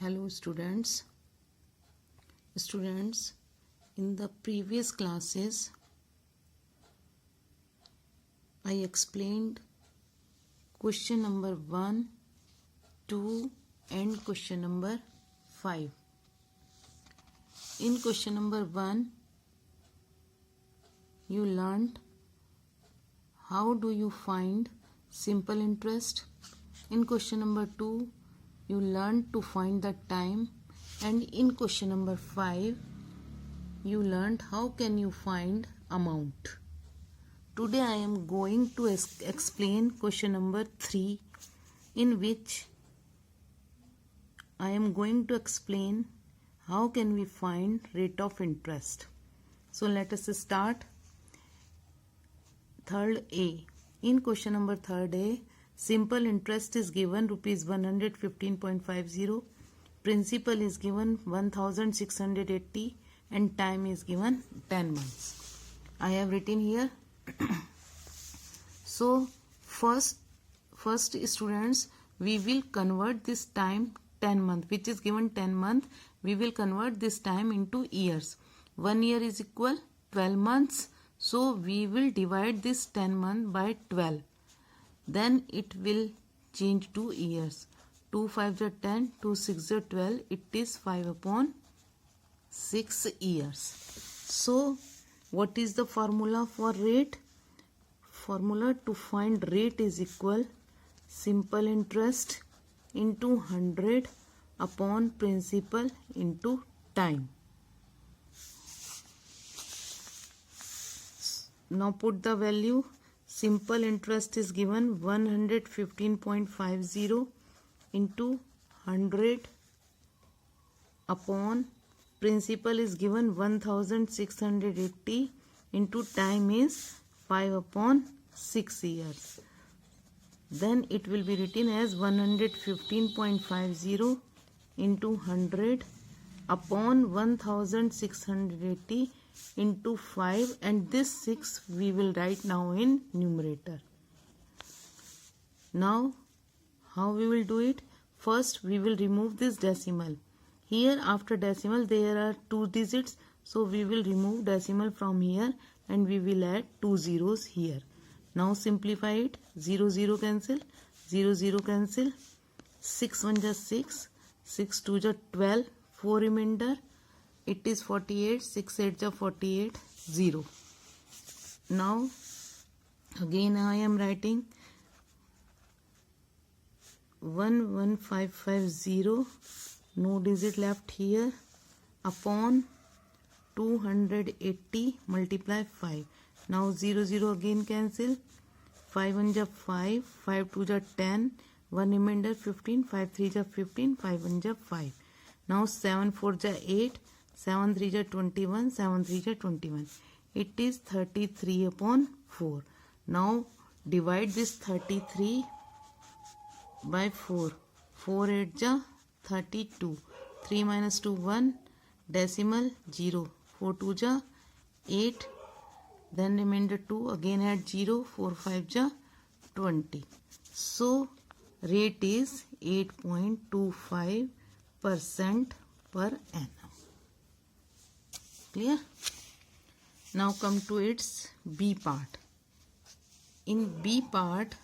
Hello students. In the previous classes I explained question number 1, 2 and question number 5. In question number 1 you learned how do you find simple interest. In question number 2 you learned to find the time, and in question number 5 you learned how can you find amount. Today I am going to explain question number 3, in which I am going to explain how can we find rate of interest. So let us start. Third A. In question number 3rd A, simple interest is given rupees 115.50, principal is given 1680 and time is given 10 months. I have written here. So first students, we will convert this time 10 month, which is given 10 month. We will convert this time into years. 1 year is equal 12 months. So we will divide this 10 month by 12. Then it will change to years. 2 5 are 10, 2 6 are 12. It is 5/6 years. So what is the formula for rate? Formula to find rate is equal simple interest into 100 upon principal into time. Now put the value. Simple interest is given 115.50 into 100 upon principal is given 1680 into time is 5/6 years. Then it will be written as 115.50 into 100 upon 1680 into 5, and this 6 we will write now in numerator. Now how we will do it? First we will remove this decimal. Here after decimal there are 2 digits, so we will remove decimal from here and we will add 2 zeros here. Now simplify it. 0 0 cancel, 0 0 cancel, 6 1 is 6, 6 2 is 12, 4 remainder. It is 48, 6 8 is 48, 0. Now again I am writing 11550, no digit left here, upon 280 multiply 5. Now 0 0 again cancel, 5 1 is 5, 5 2 is 10, 1 remainder 15, 5 3 is 15, 5 1 is 5. Now 7 4 is 8, 7 3 is 21, 7 3 is 21. It is 33/4. Now divide this 33 by 4. 4 8 is 32. 3 minus 2 1. Decimal 0. 4 2 is 8. Then remainder 2. Again add 0. 4 5 is 20. So rate is 8.25% per annum. Clear? Now come to its B part. In B part,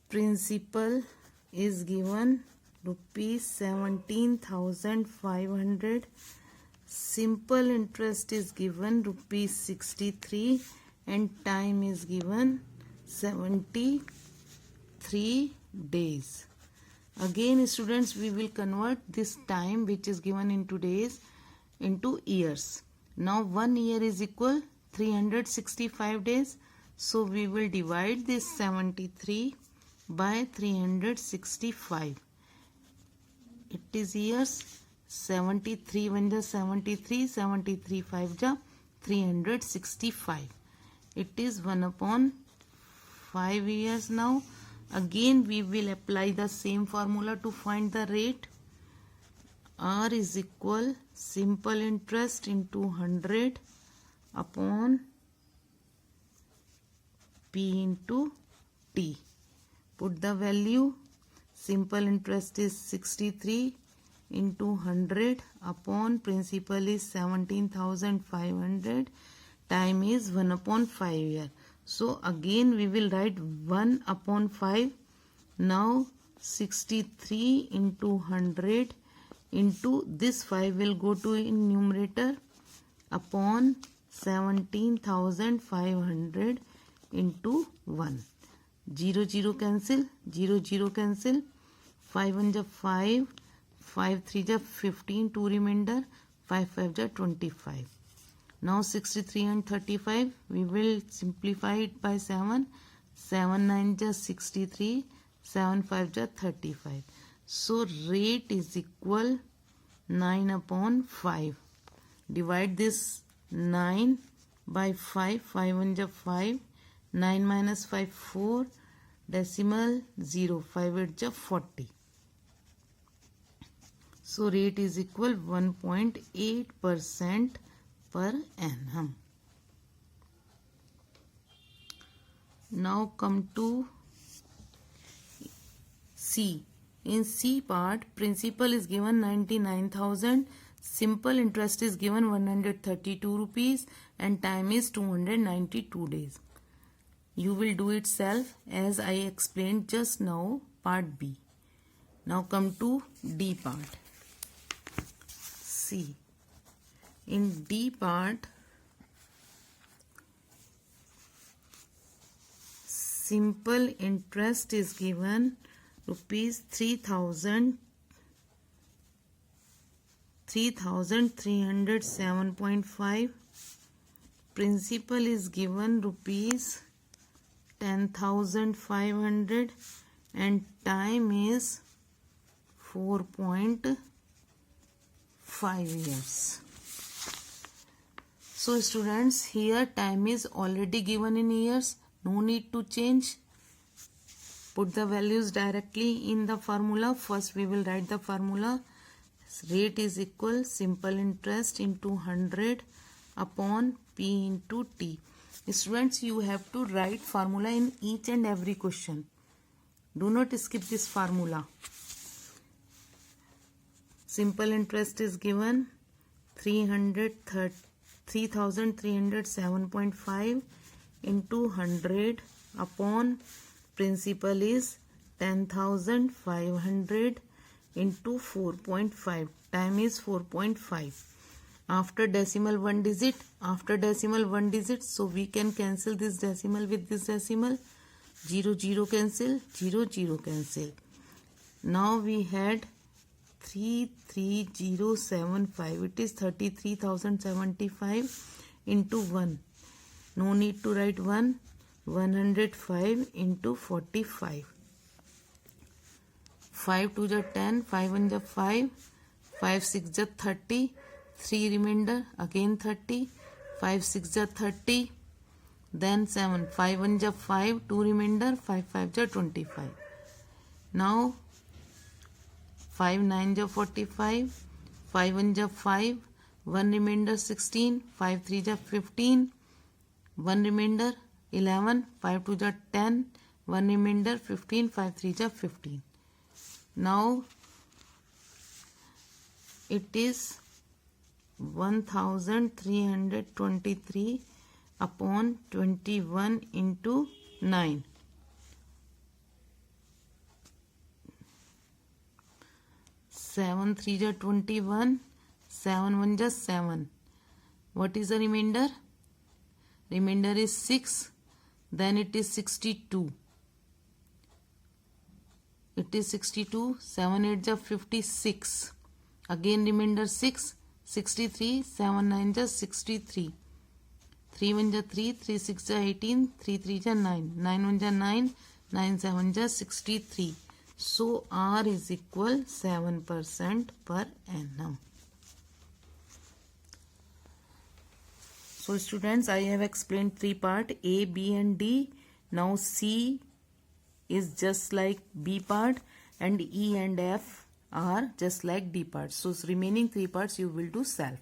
principal is given rupees 17,500. Simple interest is given rupees 63 and time is given 73 days. Again students, we will convert this time which is given into days into years. Now 1 year is equal 365 days. So we will divide this 73 by 365. It is years. 73 1 is 73, 73 5 is 365. It is 1/5 years now. Again we will apply the same formula to find the rate. R is equal simple interest into 100 upon P into T. Put the value. Simple interest is 63 into 100 upon principal is 17,500. Time is 1 upon 5 year. So again we will write 1 upon 5. Now 63 into 100 into this 5 will go to in numerator upon 17,500 into 1. 0 0 cancel, 0 0 cancel. 5 1 ja 5, 5 3 ja 15, 2 remainder, 5 5 ja 25. Now 63 and 35 we will simplify it by 7. 7 9 ja 63, 7 5 ja 35. So rate is equal 9 upon 5. Divide this 9 by 5. 5 1 ja 5. 9 minus 5 4. Decimal 0. 5 8 ja 40. So rate is equal 1.8% per annum. Now come to C. In C part, principal is given 99,000, simple interest is given 132 rupees and time is 292 days. You will do it self as I explained just now, part B. Now come to D part. C. In D part, simple interest is given rupees 3,307.5. Principal is given rupees 10,500 and time is 4.5 years. So students, here time is already given in years. No need to change. Put the values directly in the formula. First we will write the formula. Rate is equal simple interest into 100 upon P into T. Students, you have to write formula in each and every question. Do not skip this formula. Simple interest is given 3,307.5 into 100 upon principal is 10,500 into 4.5. Time is 4.5. After decimal one digit, so we can cancel this decimal with this decimal. 0 0 cancel, 0 0 cancel. Now we had 33075. It is 33,075 into 1. No need to write 1. 105 into 45. 5 2 ja 10, 5 1 ja 5, 5 6 ja 30, 3 remainder, again 30, 5 6 ja 30, then 7, 5 1 ja 5, 2 remainder, 5 5 ja 25. Now 5 9 ja 45, 5 1 ja 5, 1 remainder 16, 5 3 ja 15, 1 remainder 11, 5 2 ja 10, 1 remainder 15, 5 3 ja 15. Now it is 1,323 upon 21 into 9. 7 3 ja 21, 7 1 ja 7. What is the remainder? Remainder is 6. Then it is 62. It is 62. 7 8 ja 56. Again remainder 6. 63. 7 9 ja 63. 3 1 ja 3. 3 6 ja 18. 3 3 ja 9. 9 1 ja 9. 9 7 ja 63. So R is equal 7% per annum. So students, I have explained three part A, B and D. Now C is just like B part and E and F are just like D part. So remaining three parts you will do self.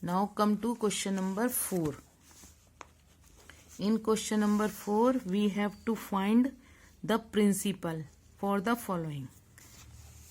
Now come to question number 4. In question number 4 we have to find the principal. for the following.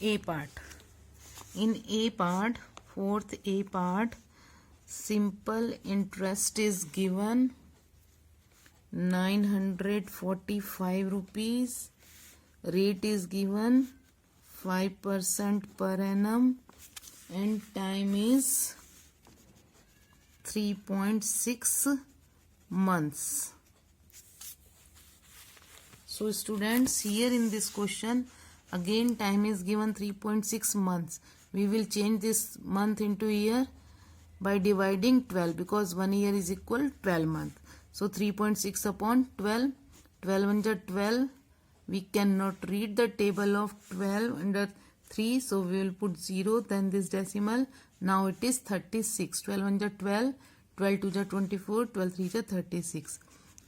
A part. In A part, fourth A part, simple interest is given 945 rupees. Rate is given 5% per annum and time is 3.6 months. So students, here in this question again time is given 3.6 months. We will change this month into year by dividing 12 because 1 year is equal 12 months. So 3.6 upon 12, 12 under 12. We cannot read the table of 12 under 3, so we will put 0, then this decimal. Now it is 36. 12 under 12, 12 2 is 24, 12 3 is 36.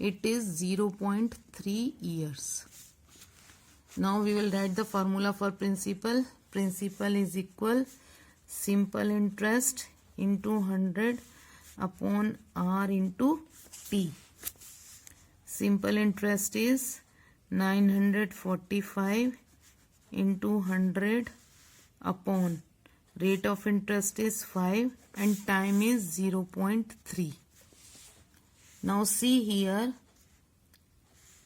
It is 0.3 years. Now we will write the formula for principal. Principal is equal simple interest into 100 upon R into T. Simple interest is 945 into 100 upon rate of interest is 5 and time is 0.3. Now see here,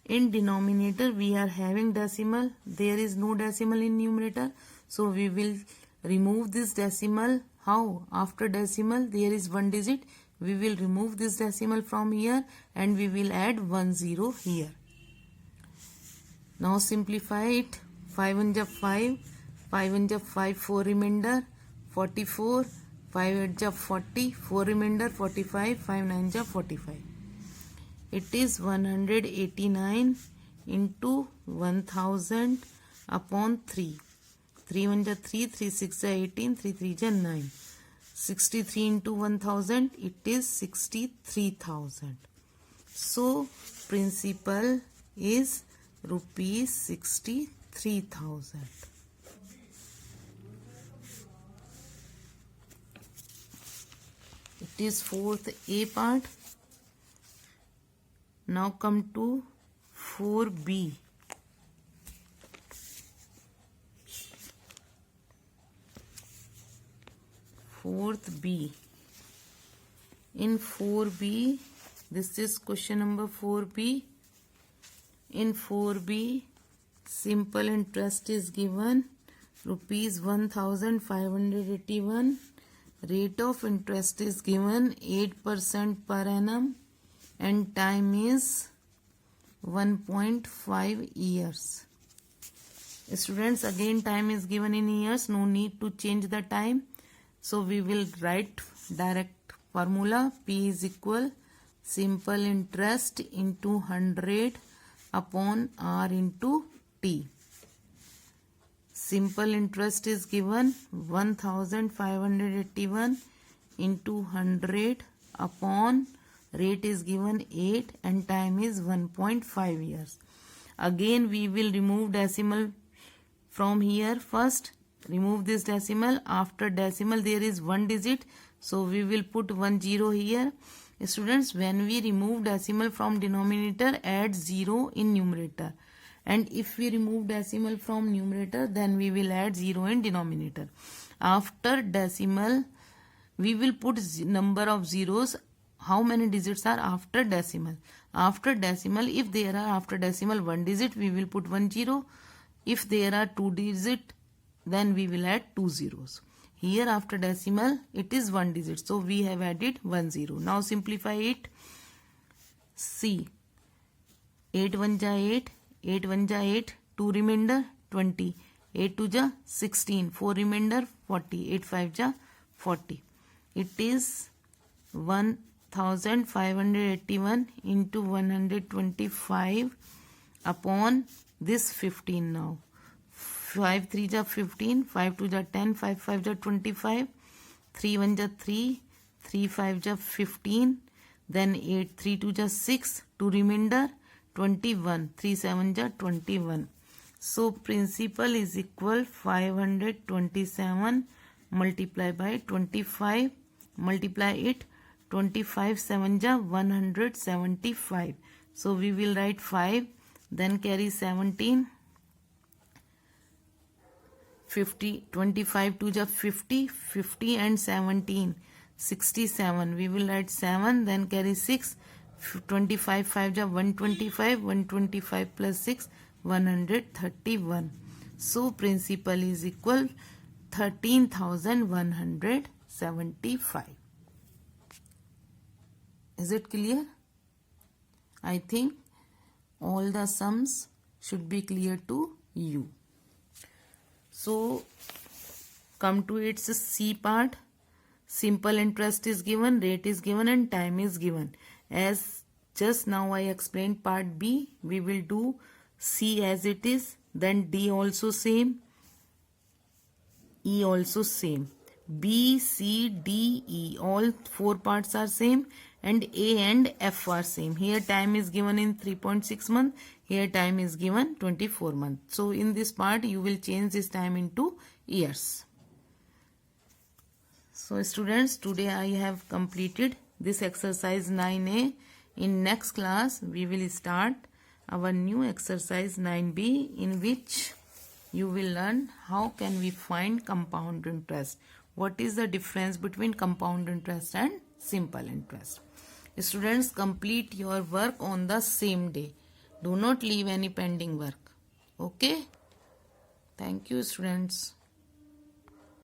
in denominator we are having decimal. There is no decimal in numerator, so we will remove this decimal. How? After decimal there is one digit. We will remove this decimal from here and we will add 1 0 here. Now simplify it. 5 1 is 5, 5 1 is 5, 4 remainder, 44, 5 8 is 40, 4 remainder, 45, 5 9 is 45. It is 189 into 1000 upon 3. 3 1 is 3, 3 6 is 18, 3 3 is 9. 63 into 1000, it is 63,000. So principal is rupees 63,000. It is fourth A part. Now come to 4B. Fourth B. In 4B, this is question number 4B. In 4B, simple interest is given rupees 1581. Rate of interest is given 8% per annum and time is 1.5 years. Students, again time is given in years, no need to change the time. So we will write direct formula. P is equal simple interest into 100 upon R into T. Simple interest is given 1581 into 100 upon rate is given 8 and time is 1.5 years. Again we will remove decimal from here. First remove this decimal. After decimal there is one digit, so we will put 1 0 here. Students, when we remove decimal from denominator, add 0 in numerator, and if we remove decimal from numerator, then we will add 0 in denominator. After decimal we will put number of zeros. How many digits are after decimal? After decimal, if there are after decimal one digit, we will put 1 0. If there are two digit, then we will add 2 zeros. Here after decimal it is one digit, so we have added 1 0. Now simplify it. C. 8 1 is 8, 8 1 is 8, 2 remainder 20, 8 2 is 16, 4 remainder 40, 8 5 is 40. It is 1581 into 125 upon this 15 now. 5 3 is 15, 5 2 is 10, 5 5 is 25, 3 1 is 3, 3 5 is 15, then 8 3 2 is 6, 2 remainder 21, 3 7 is 21. So principal is equal 527 multiplied by 25, multiply it, 25 7 is 175. So we will write 5, then carry 17, 50, 25 to the 50, 50 and 17, 67. We will write 7, then carry 6, 25, 5 ja 125, 125 plus 6, 131. So principal is equal 13,175. Is it clear? I think all the sums should be clear to you. So come to its C part. Simple interest is given, rate is given, and time is given. As just now I explained part B, we will do C as it is, then D also same, E also same. B, C, D, E, all four parts are same, and A and F are same. Here time is given in 3.6 months, here time is given 24 months. So in this part you will change this time into years. So students, today I have completed this exercise 9A. In next class we will start our new exercise 9B, in which you will learn how can we find compound interest. What is the difference between compound interest and simple interest? Students, complete your work on the same day. Do not leave any pending work. Okay? Thank you, students.